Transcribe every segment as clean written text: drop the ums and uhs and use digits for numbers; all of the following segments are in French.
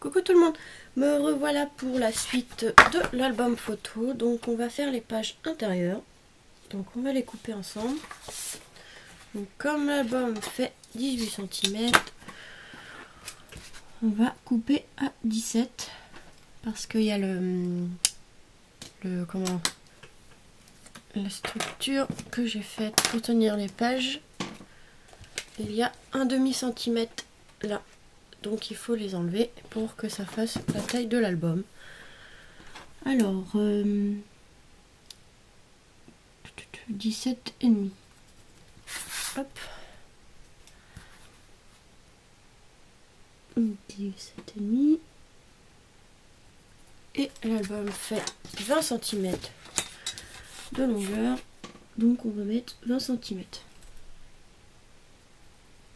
Coucou tout le monde, me revoilà pour la suite de l'album photo. Donc on va faire les pages intérieures, donc on va les couper ensemble. Donc comme l'album fait 18 cm, on va couper à 17 parce qu'il y a la structure que j'ai faite pour tenir les pages. Il y a un demi-centimètre là. Donc il faut les enlever pour que ça fasse la taille de l'album. Alors, 17,5. Hop. 17,5. Et l'album fait 20 cm de longueur. Donc on va mettre 20 cm.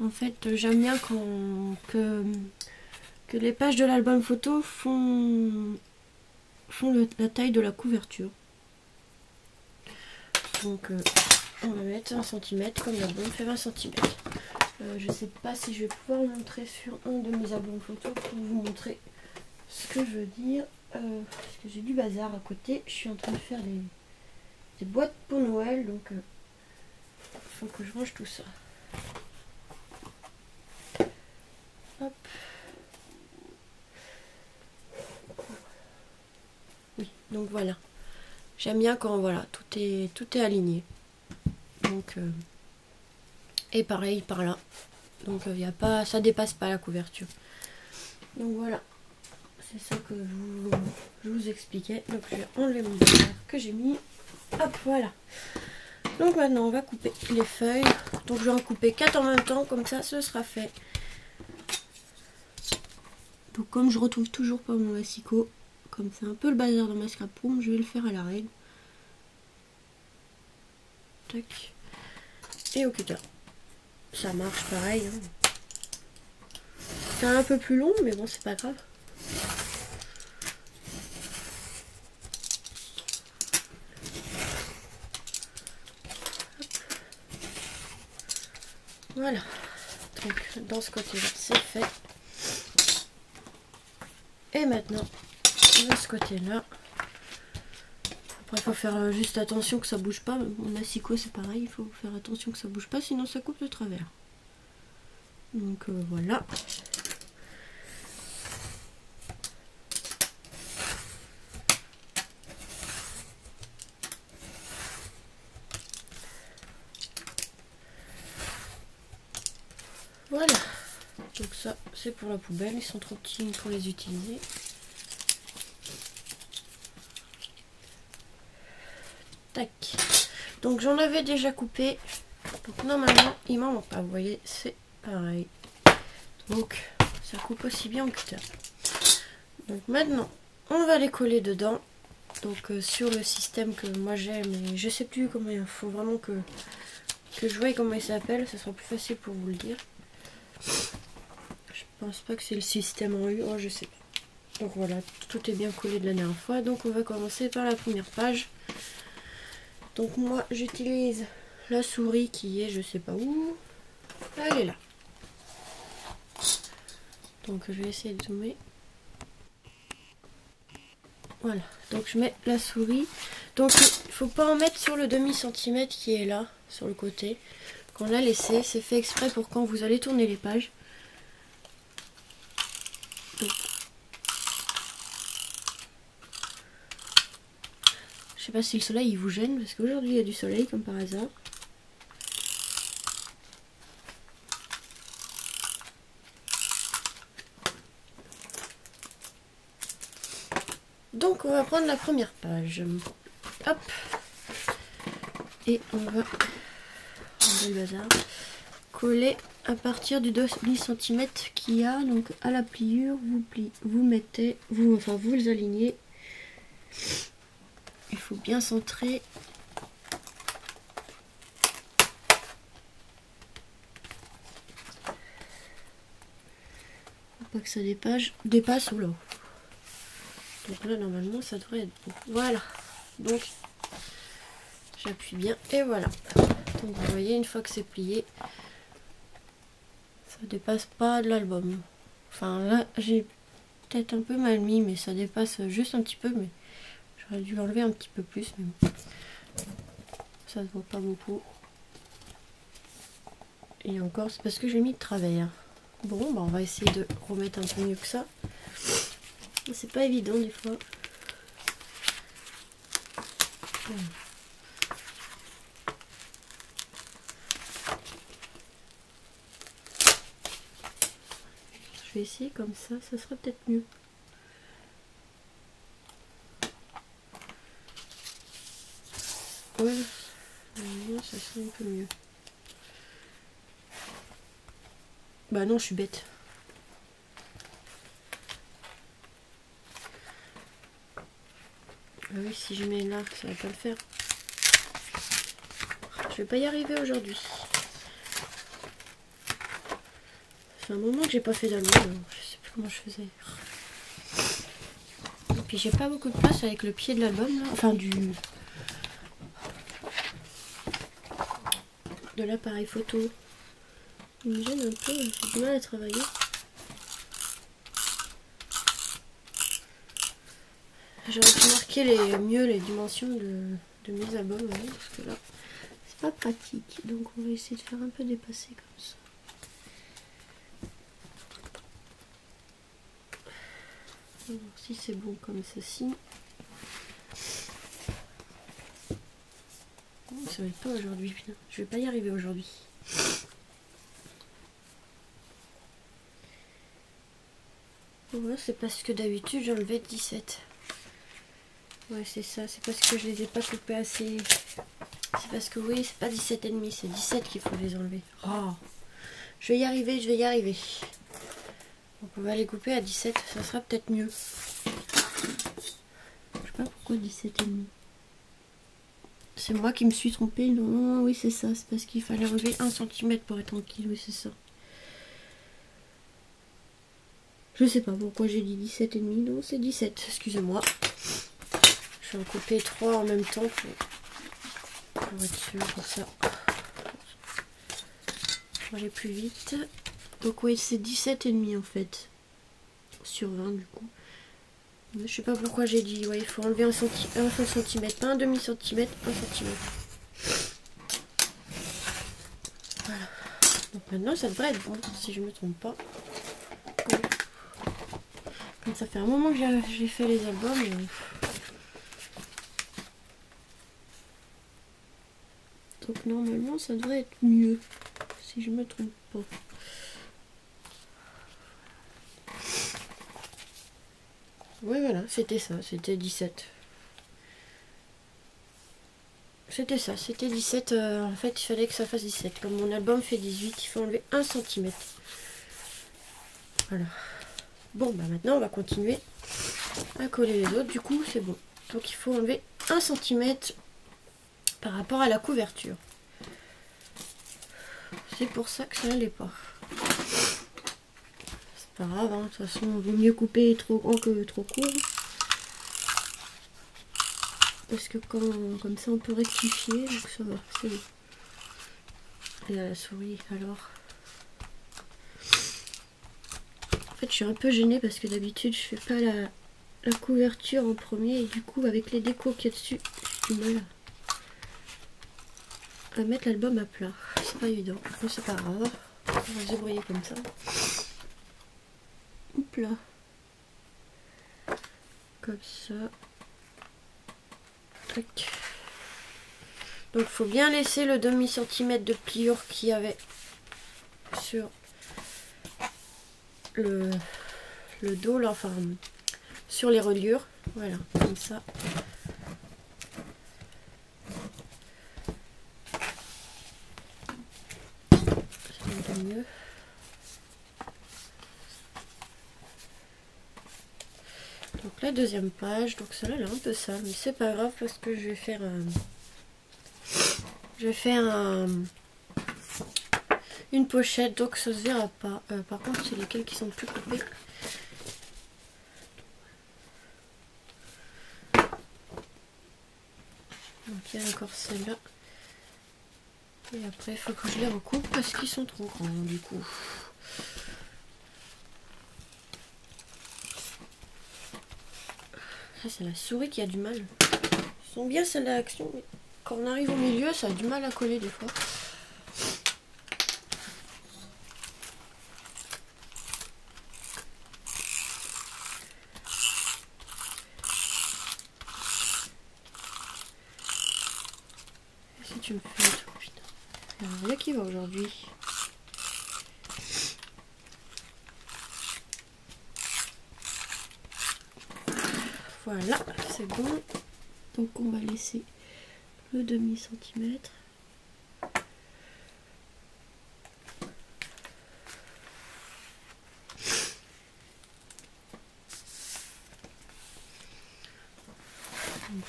En fait, j'aime bien que les pages de l'album photo font la taille de la couverture. Donc, on va mettre 1 cm comme l'album fait 20 cm. Je sais pas si je vais pouvoir montrer sur un de mes albums photos pour vous montrer ce que je veux dire. Parce que j'ai du bazar à côté. Je suis en train de faire des boîtes pour Noël. Donc, il faut que je range tout ça. Hop. Oui, donc voilà. J'aime bien quand voilà, tout est aligné. Donc et pareil par là. Donc y a pas, ça dépasse pas la couverture. Donc voilà. C'est ça que je vous expliquais. Donc je vais enlever mon bazar que j'ai mis. Hop, voilà. Donc maintenant on va couper les feuilles. Donc je vais en couper 4 en même temps, comme ça ce sera fait. Donc comme je retrouve toujours pas mon massicot, comme c'est un peu le bazar dans ma scrap room, je vais le faire à la règle. Tac. Et au cutter. Ça marche pareil. Hein. C'est un peu plus long, mais bon, c'est pas grave. Hop. Voilà. Donc dans ce côté-là, c'est fait. Et maintenant, de ce côté-là, après il faut faire juste attention que ça bouge pas. Mon massicot c'est pareil, il faut faire attention que ça bouge pas, sinon ça coupe de travers. Donc voilà. Voilà. Donc ça c'est pour la poubelle, ils sont trop petits pour les utiliser. Tac. Donc j'en avais déjà coupé. Donc normalement il m'en manque pas. Vous voyez, c'est pareil. Donc ça coupe aussi bien en cutter. Donc maintenant on va les coller dedans. Donc sur le système que moi j'ai, mais je sais plus comment il faut vraiment que je voie comment il s'appelle. Ce sera plus facile pour vous le dire. Je pense pas que c'est le système en U. Oh, je sais pas. Donc voilà, tout est bien collé de la dernière fois. Donc on va commencer par la première page. Donc moi j'utilise la souris qui est je sais pas où. Elle est là. Donc je vais essayer de zoomer. Voilà. Donc je mets la souris. Donc il faut pas en mettre sur le demi-centimètre qui est là, sur le côté. Qu'on l'a laissé. C'est fait exprès pour quand vous allez tourner les pages. Donc, je sais pas si le soleil il vous gêne parce qu'aujourd'hui il y a du soleil comme par hasard. Donc on va prendre la première page. Hop. Et on va le bazar, coller à partir du 2 cm qu'il y a. Donc à la pliure, vous mettez, vous les alignez. Il faut bien centrer. Faut pas que ça dépasse ou là. Donc là normalement ça devrait être bon. Voilà. Donc j'appuie bien et voilà. Donc vous voyez, une fois que c'est plié, ça dépasse pas de l'album. Enfin là j'ai peut-être un peu mal mis, mais ça dépasse juste un petit peu, mais j'aurais dû enlever un petit peu plus, mais bon. Ça se voit pas beaucoup. Et encore, c'est parce que j'ai mis de travers. Bon, bah on va essayer de remettre un peu mieux que ça. C'est pas évident des fois. Voilà. Je vais essayer comme ça sera peut-être mieux. Ouais, ça serait un peu mieux. Bah non, je suis bête. Ah oui, si je mets là, ça va pas le faire. Je vais pas y arriver aujourd'hui. Ça fait un moment que j'ai pas fait d'album, je sais plus comment je faisais. Et puis j'ai pas beaucoup de place avec le pied de l'album, enfin de l'appareil photo. Il me gêne un peu, j'ai du mal à travailler. J'aurais pu marquer mieux les dimensions de mes albums, parce que là, c'est pas pratique. Donc on va essayer de faire un peu dépasser comme ça. On va voir si c'est bon comme ceci. Ça va être pas aujourd'hui, putain. Je vais pas y arriver aujourd'hui. Ouais, c'est parce que d'habitude j'enlevais 17. Ouais, c'est ça, c'est parce que je les ai pas coupés assez. C'est parce que oui, c'est pas 17,5, c'est 17 qu'il faut les enlever. Oh, je vais y arriver, je vais y arriver. Donc on va les couper à 17, ça sera peut-être mieux. Je sais pas pourquoi 17,5. C'est moi qui me suis trompée, non, oui c'est ça, c'est parce qu'il fallait enlever 1 cm pour être tranquille, oui c'est ça. Je sais pas pourquoi j'ai dit 17,5, non c'est 17, excusez-moi. Je vais en couper 3 en même temps pour être sûr, pour ça. On va aller plus vite. Donc oui, c'est 17,5 en fait. Sur 20 du coup. Mais je sais pas pourquoi j'ai dit, ouais, il faut enlever 1 cm, pas un demi-centimètre, 1 cm. Voilà. Donc maintenant ça devrait être bon, si je me trompe pas. Ouais. Comme ça fait un moment que j'ai fait les albums. Donc normalement ça devrait être mieux, si je me trompe pas. Oui voilà, c'était ça, c'était 17. C'était ça, c'était 17. En fait il fallait que ça fasse 17. Comme mon album fait 18, il faut enlever 1 cm. Voilà. Bon bah maintenant on va continuer à coller les autres. Du coup c'est bon. Donc il faut enlever 1 cm par rapport à la couverture. C'est pour ça que ça n'allait pas. C'est pas grave, hein. De toute façon, il vaut mieux couper trop grand que trop court. Parce que comme ça, on peut rectifier. Donc ça va, c'est bon. Et la souris, alors. En fait, je suis un peu gênée parce que d'habitude, je fais pas la couverture en premier. Et du coup, avec les décos qu'il y a dessus, j'ai du mal à mettre l'album à plat. C'est pas évident. Mais c'est pas grave. On va se débrouiller comme ça. Oups là. Comme ça. Tac. Donc il faut bien laisser le demi-centimètre de pliure qu'il y avait sur le dos là, enfin sur les reliures. Voilà, comme ça. C'est un peu mieux. Donc la deuxième page, donc celle-là elle est un peu sale, mais c'est pas grave parce que je vais faire une pochette, donc ça se verra pas. Par contre c'est lesquels qui sont plus coupés. Donc il y a encore celle-là. Et après il faut que je les recoupe parce qu'ils sont trop grands du coup. Ça, c'est la souris qui a du mal. Ils sont bien celles d'action, mais quand on arrive au milieu, ça a du mal à coller des fois. Et si tu me fais tout, putain. Il n'y a rien qui va aujourd'hui. Voilà, c'est bon. Donc on va laisser le demi-centimètre.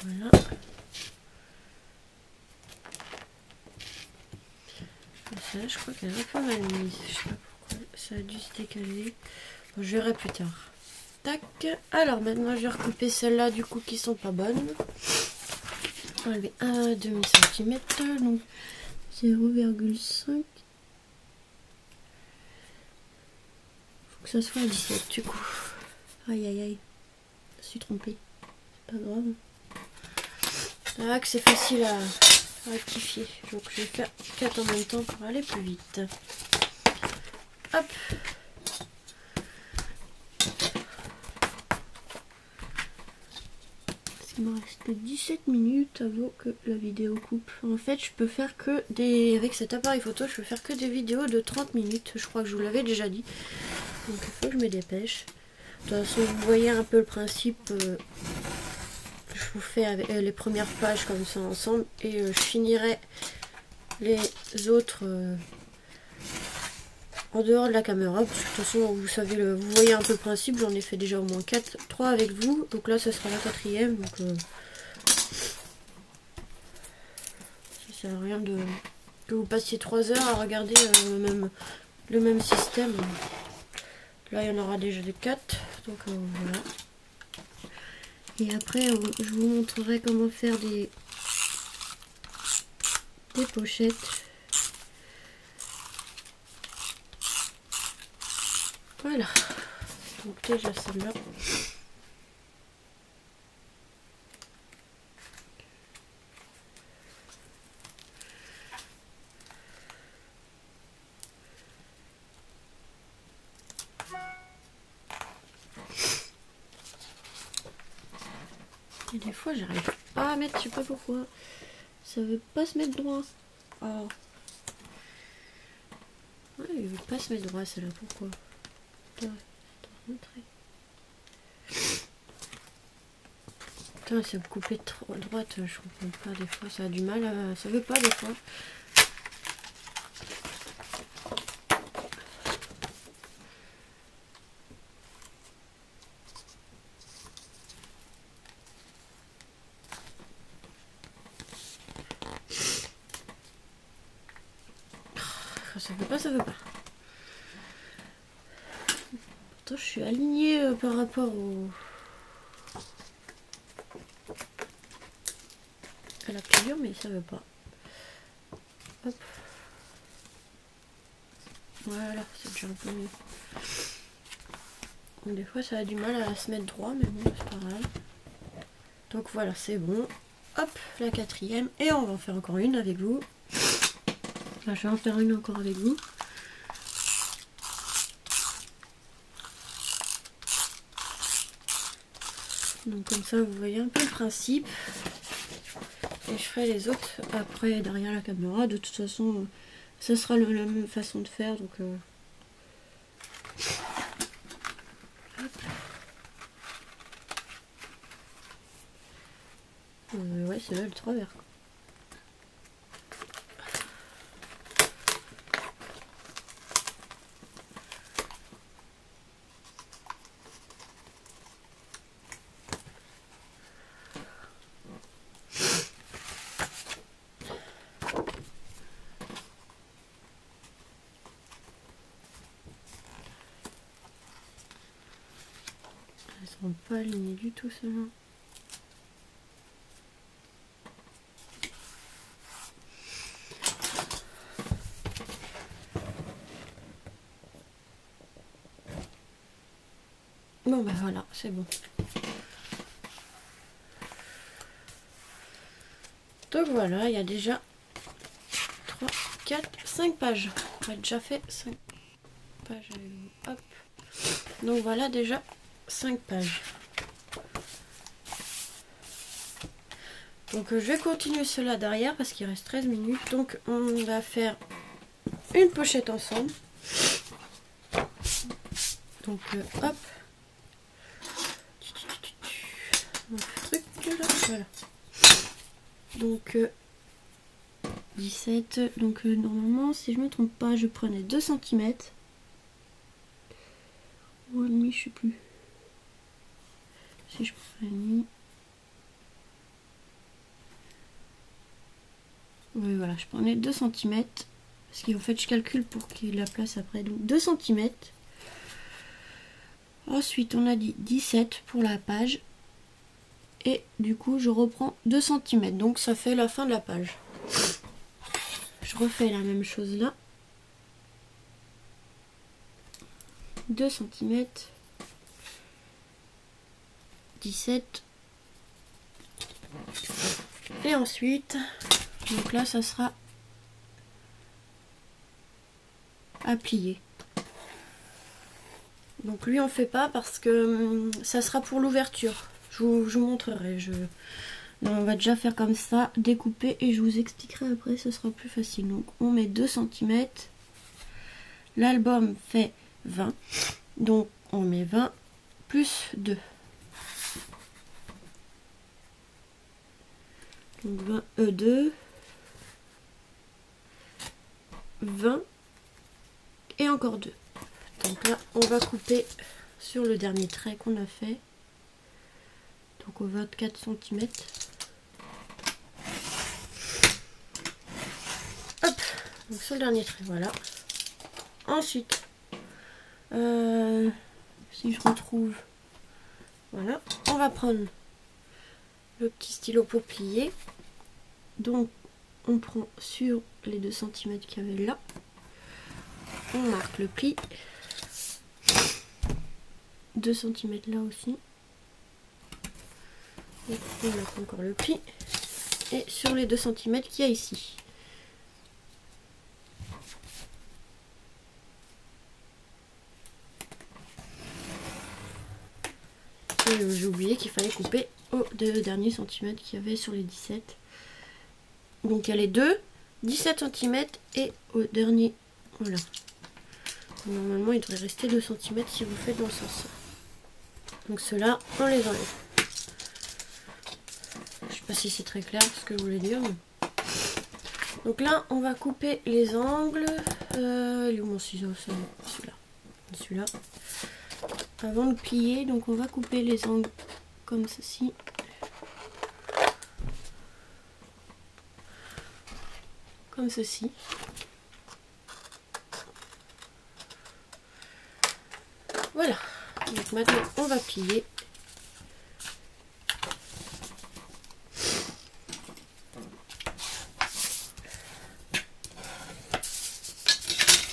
Voilà. Ça, je crois qu'elle est un peu mal mise. Je sais pas pourquoi. Ça a dû se décaler. Bon, je verrai plus tard. Tac. Alors maintenant, je vais recouper celles-là du coup qui sont pas bonnes. On va enlever un demi-centimètre. Donc 0,5. Faut que ça soit à 17 du coup. Aïe aïe aïe. Je me suis trompée. C'est pas grave. Tac, c'est facile à rectifier. Donc je vais faire 4 en même temps pour aller plus vite. Hop. Il me reste que 17 minutes avant que la vidéo coupe. En fait, je peux faire que des... Avec cet appareil photo, je peux faire que des vidéos de 30 minutes. Je crois que je vous l'avais déjà dit. Donc il faut que je me dépêche. De toute façon, vous voyez un peu le principe. Je vous fais avec les premières pages comme ça ensemble. Et je finirai les autres en dehors de la caméra. Parce que de toute façon, vous savez, vous voyez un peu le principe. J'en ai fait déjà au moins 3 avec vous. Donc là, ce sera la 4e. Donc ça sert à rien que vous passiez 3 heures à regarder le même système. Là, il y en aura déjà des 4. Donc voilà. Et après, je vous montrerai comment faire des pochettes. Voilà. Donc déjà celle-là. Et des fois, j'arrive pas à mettre, je sais pas pourquoi. Ça veut pas se mettre droit. Oh. Ouais, il veut pas se mettre droit, celle-là. Pourquoi? Putain, c'est coupé trop à droite, je comprends pas des fois, ça a du mal, ça veut pas des fois. Ça veut pas, ça veut pas. Pourtant, je suis alignée par rapport à la pliure, mais ça veut pas. Hop. Voilà, c'est déjà un peu mieux. Donc, des fois, ça a du mal à se mettre droit, mais bon, c'est pas grave. Donc voilà, c'est bon. Hop, la 4e. Et on va en faire encore une avec vous. Enfin, je vais en faire une encore avec vous. Donc comme ça, vous voyez un peu le principe. Et je ferai les autres après derrière la caméra. De toute façon, ça sera la même façon de faire. Donc ouais, c'est là le travers. Elles sont pas alignées du tout, celles-là. Bon bah voilà, c'est bon. Donc voilà, il y a déjà 3, 4, 5 pages. On a déjà fait 5 pages. Hop. Donc voilà déjà 5 pages. Donc je vais continuer cela derrière parce qu'il reste 13 minutes. Donc on va faire une pochette ensemble. Donc hop. Voilà. Donc 17. Donc normalement, si je me trompe pas, je prenais 2 cm. Ou un demi, je sais plus. Si je prends un demi. Oui, voilà, je prenais 2 cm. Parce qu'en fait, je calcule pour qu'il y ait de la place après. Donc 2 cm. Ensuite, on a dit 17 pour la page. Et du coup, je reprends 2 cm. Donc ça fait la fin de la page. Je refais la même chose là. 2 cm. 17. Et ensuite, donc là, ça sera à plier. Donc lui, on fait pas parce que ça sera pour l'ouverture. Je vous montrerai. Donc, on va déjà faire comme ça, découper, et je vous expliquerai après, ce sera plus facile. Donc on met 2 cm. L'album fait 20. Donc on met 20 plus 2. Donc 2, 20 et encore 2. Donc là, on va couper sur le dernier trait qu'on a fait. Donc au 24 cm. Hop, donc sur le dernier trait, voilà. Ensuite, si je retrouve, voilà, on va prendre le petit stylo pour plier. Donc on prend sur les 2 cm qu'il y avait là, on marque le pli, 2 cm là aussi, et on marque encore le pli, et sur les 2 cm qu'il y a ici. J'ai oublié qu'il fallait couper aux 2 derniers centimètres qu'il y avait sur les 17. Donc il y a les deux, 17 cm et au dernier, voilà. Normalement il devrait rester 2 cm si vous faites dans le sens. Donc ceux-là, on les enlève. Je sais pas si c'est très clair ce que je voulais dire. Mais... Donc là, on va couper les angles. Il est où mon ciseau? Celui-là. Celui-là. Avant de plier, donc on va couper les angles comme ceci. Comme ceci. Voilà. Donc maintenant, on va plier.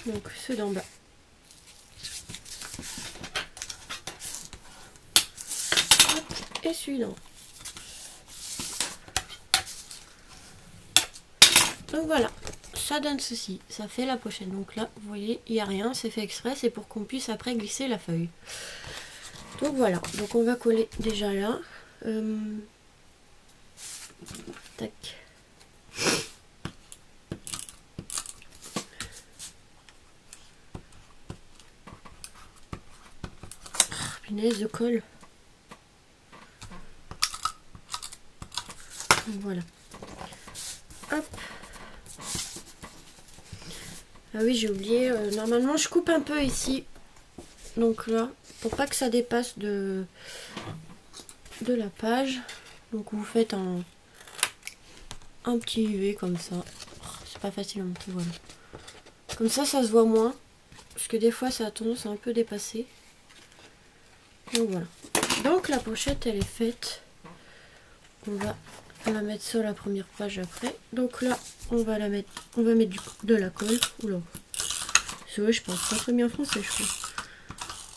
Donc ceux d'en bas. Et celui-là. Donc voilà, ça donne ceci, ça fait la pochette. Donc là, vous voyez, il n'y a rien, c'est fait exprès, c'est pour qu'on puisse après glisser la feuille. Donc voilà, donc on va coller déjà là. Tac. Oh, punaise de colle. Voilà. Hop. Ah oui, j'ai oublié. Normalement, je coupe un peu ici. Donc là, pour pas que ça dépasse de la page. Donc vous faites un petit V comme ça. Oh, c'est pas facile un petit, voilà. Comme ça, ça se voit moins. Parce que des fois, ça a tendance à un peu dépasser. Donc voilà. Donc la pochette, elle est faite. On va la mettre sur la première page après. Donc là, on va mettre de la colle. Oula. C'est vrai, je pense pas très bien français, je crois.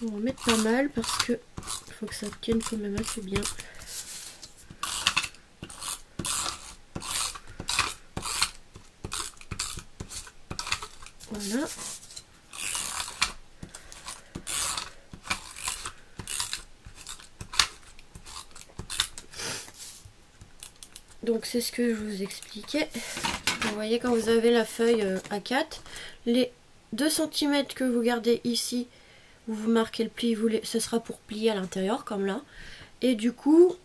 On va en mettre pas mal parce que il faut que ça tienne quand même assez bien. Voilà. Donc c'est ce que je vous expliquais. Vous voyez, quand vous avez la feuille A4, les 2 cm que vous gardez ici, où vous marquez le pli, ce sera pour plier à l'intérieur, comme là. Et du coup,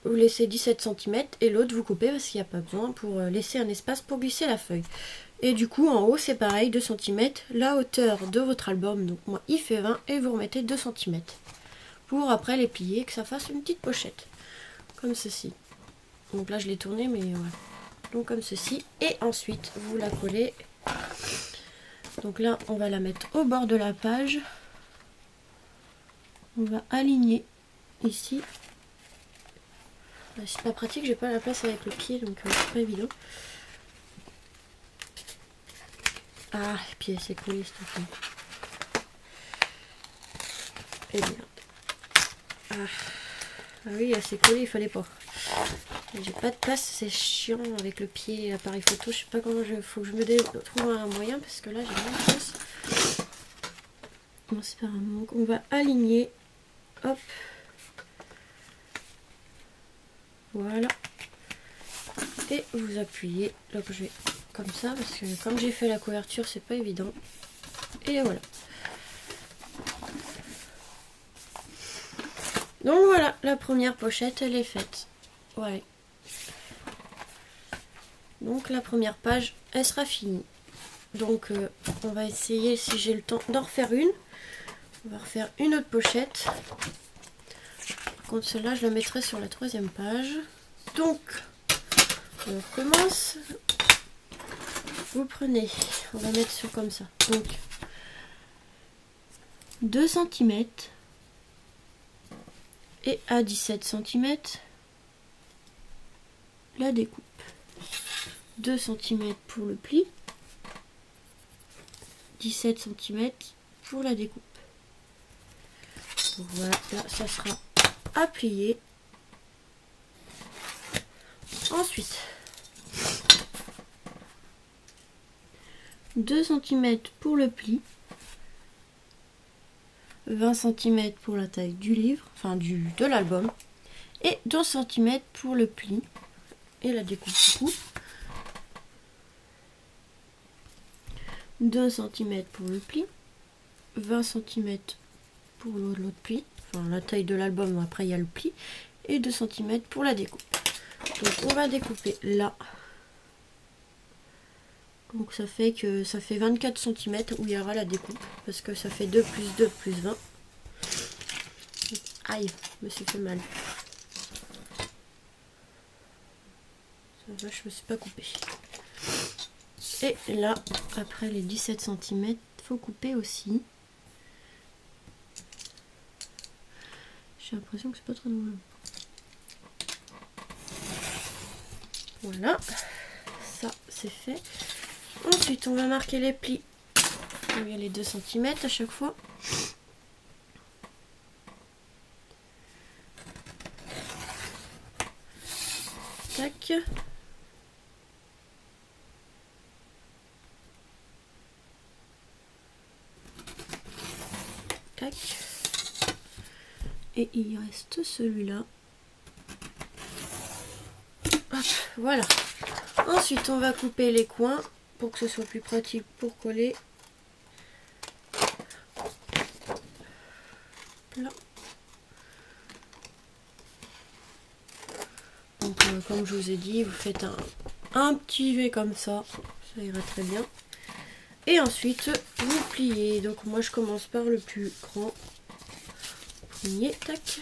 vous laissez 17 cm et l'autre vous coupez parce qu'il n'y a pas besoin, pour laisser un espace pour glisser la feuille. Et du coup, en haut, c'est pareil, 2 cm, la hauteur de votre album. Donc moi, il fait 20 et vous remettez 2 cm. Pour après les plier, que ça fasse une petite pochette. Comme ceci. Donc là, je l'ai tourné, mais voilà. Donc comme ceci. Et ensuite, vous la collez. Donc là, on va la mettre au bord de la page. On va aligner ici. C'est pas pratique, j'ai pas la place avec le pied, donc c'est pas évident. Ah, et puis elle s'est collée, s'il te plaît. Et merde. Ah oui, elle s'est collée, il fallait pas. J'ai pas de place, c'est chiant avec le pied et l'appareil photo. Je sais pas comment faut que je me trouve un moyen parce que là j'ai moins de place. Non, c'est pas grave. Donc on va aligner. Hop. Voilà. Et vous appuyez. Donc je vais comme ça parce que comme j'ai fait la couverture, c'est pas évident. Et voilà. Donc voilà, la première pochette, elle est faite. Voilà. Donc la première page, elle sera finie. Donc on va essayer, si j'ai le temps, d'en refaire une. On va refaire une autre pochette. Par contre, celle-là, je la mettrai sur la 3e page. Donc, on recommence. Vous prenez, on va mettre sur comme ça. Donc, 2 cm et à 17 cm, la découpe. 2 cm pour le pli, 17 cm pour la découpe. Donc voilà, là ça sera à plier. Ensuite, 2 cm pour le pli, 20 cm pour la taille du livre, enfin de l'album, et 2 cm pour le pli et la découpe du coup. 2 cm pour le pli, 20 cm pour l'autre pli, enfin la taille de l'album, après il y a le pli, et 2 cm pour la découpe. Donc on va découper là. Donc ça fait 24 cm où il y aura la découpe, parce que ça fait 2 plus 2 plus 20. Aïe, je me suis fait mal. Ça va, je me suis pas coupée. Et là, après les 17 cm, il faut couper aussi. J'ai l'impression que c'est pas très loin. Voilà, ça c'est fait. Ensuite, on va marquer les plis. Il y a les 2 cm à chaque fois. Tac. Tac. Et il reste celui-là. Voilà. Ensuite, on va couper les coins pour que ce soit plus pratique pour coller. Là. Donc, comme je vous ai dit, vous faites un petit V comme ça. Ça ira très bien. Et ensuite, vous pliez. Donc, moi, je commence par le plus grand. Pliez, tac.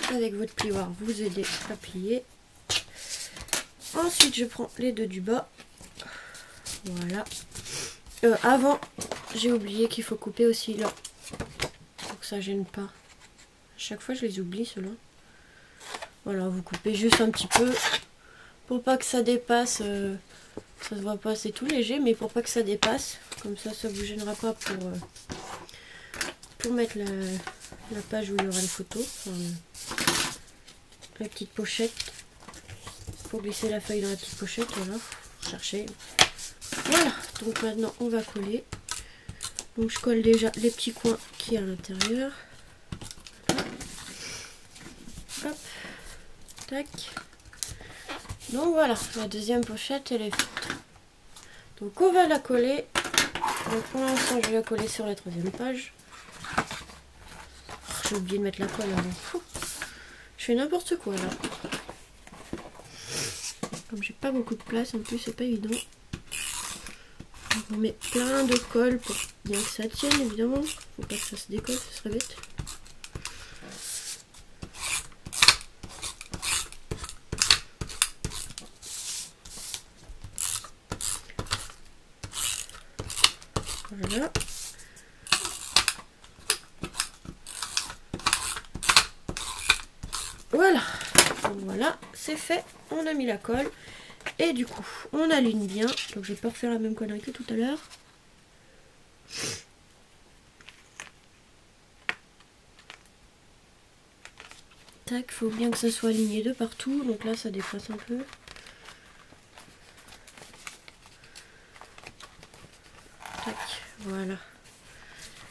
Avec votre plioir, vous aidez à plier. Ensuite, je prends les deux du bas. Voilà. Avant, j'ai oublié qu'il faut couper aussi là. Pour que ça gêne pas. À chaque fois, je les oublie, ceux-là. Voilà, vous coupez juste un petit peu. Pour pas que ça dépasse. Ça se voit pas, c'est tout léger. Mais pour pas que ça dépasse. Comme ça, ça vous gênera pas pour mettre la page où il y aura les photos. Enfin, la petite pochette. Pour glisser la feuille dans la petite pochette, voilà, chercher. Voilà, donc maintenant on va coller. Donc je colle déjà les petits coins qui est à l'intérieur. Hop, tac. Donc voilà, la deuxième pochette elle est faite. Donc on va la coller. Donc pour l'instant je vais la coller sur la troisième page. J'ai oublié de mettre la colle avant. Je fais n'importe quoi là. Comme j'ai pas beaucoup de place en plus c'est pas évident. Donc on met plein de colle pour bien que ça tienne évidemment. Faut pas que ça se décolle, ce serait bête. Voilà. Voilà. Donc voilà, c'est fait. On a mis la colle. Et du coup, on aligne bien. Donc je vais pas refaire la même connerie que tout à l'heure. Tac, faut bien que ça soit aligné de partout. Donc là, ça dépasse un peu. Tac, voilà.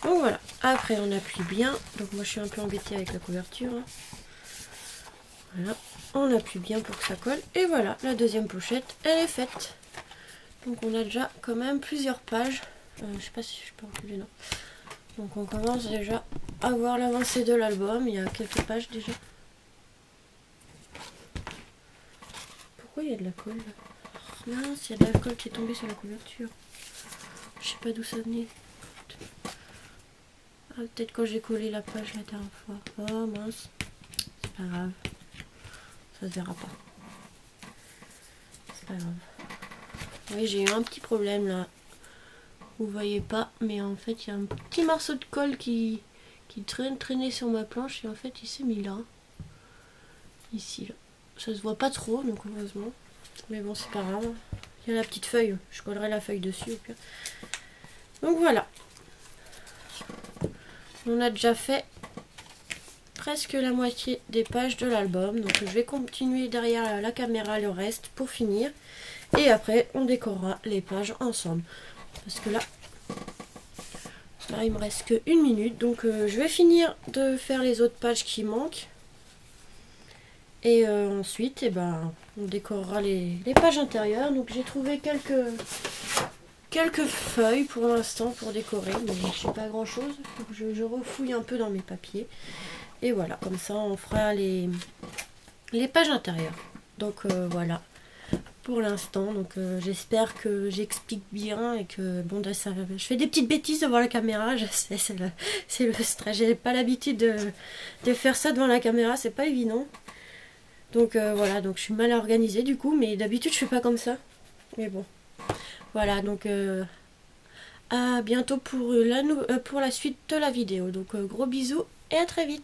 Donc voilà. Après, on appuie bien. Donc moi, je suis un peu embêtée avec la couverture. Hein. Voilà. On appuie bien pour que ça colle. Et voilà, la deuxième pochette, elle est faite. Donc on a déjà quand même plusieurs pages. Je sais pas si je peux reculer, non. Donc on commence déjà à voir l'avancée de l'album. Il y a quelques pages déjà. Pourquoi il y a de la colle là? Mince, il y a de la colle qui est tombée sur la couverture. Je sais pas d'où ça venait. Ah, peut-être quand j'ai collé la page la dernière fois. Oh mince. C'est pas grave. Ça se verra pas. C'est pas grave. Oui, j'ai eu un petit problème là. Vous voyez pas, mais en fait il y a un petit morceau de colle qui traînait sur ma planche et en fait il s'est mis là. Ici là. Ça se voit pas trop donc heureusement. Mais bon c'est pas grave. Il y a la petite feuille, je collerai la feuille dessus au pire. Donc voilà. On a déjà fait presque la moitié des pages de l'album. Donc je vais continuer derrière la caméra le reste pour finir. Et après on décorera les pages ensemble. Parce que là il me reste que 1 minute. Donc je vais finir de faire les autres pages qui manquent. Et ensuite on décorera les pages intérieures. Donc j'ai trouvé quelques feuilles pour l'instant pour décorer. Mais je sais pas grand chose. Donc je refouille un peu dans mes papiers. Et voilà, comme ça on fera les pages intérieures. Donc voilà. Pour l'instant, donc j'espère que j'explique bien et que bon, ça, je fais des petites bêtises devant la caméra, je sais, c'est le stress, j'ai pas l'habitude de faire ça devant la caméra, c'est pas évident. Donc voilà, donc je suis mal organisée du coup, mais d'habitude je fais pas comme ça. Mais bon, voilà, donc à bientôt pour la suite de la vidéo. Donc gros bisous et à très vite.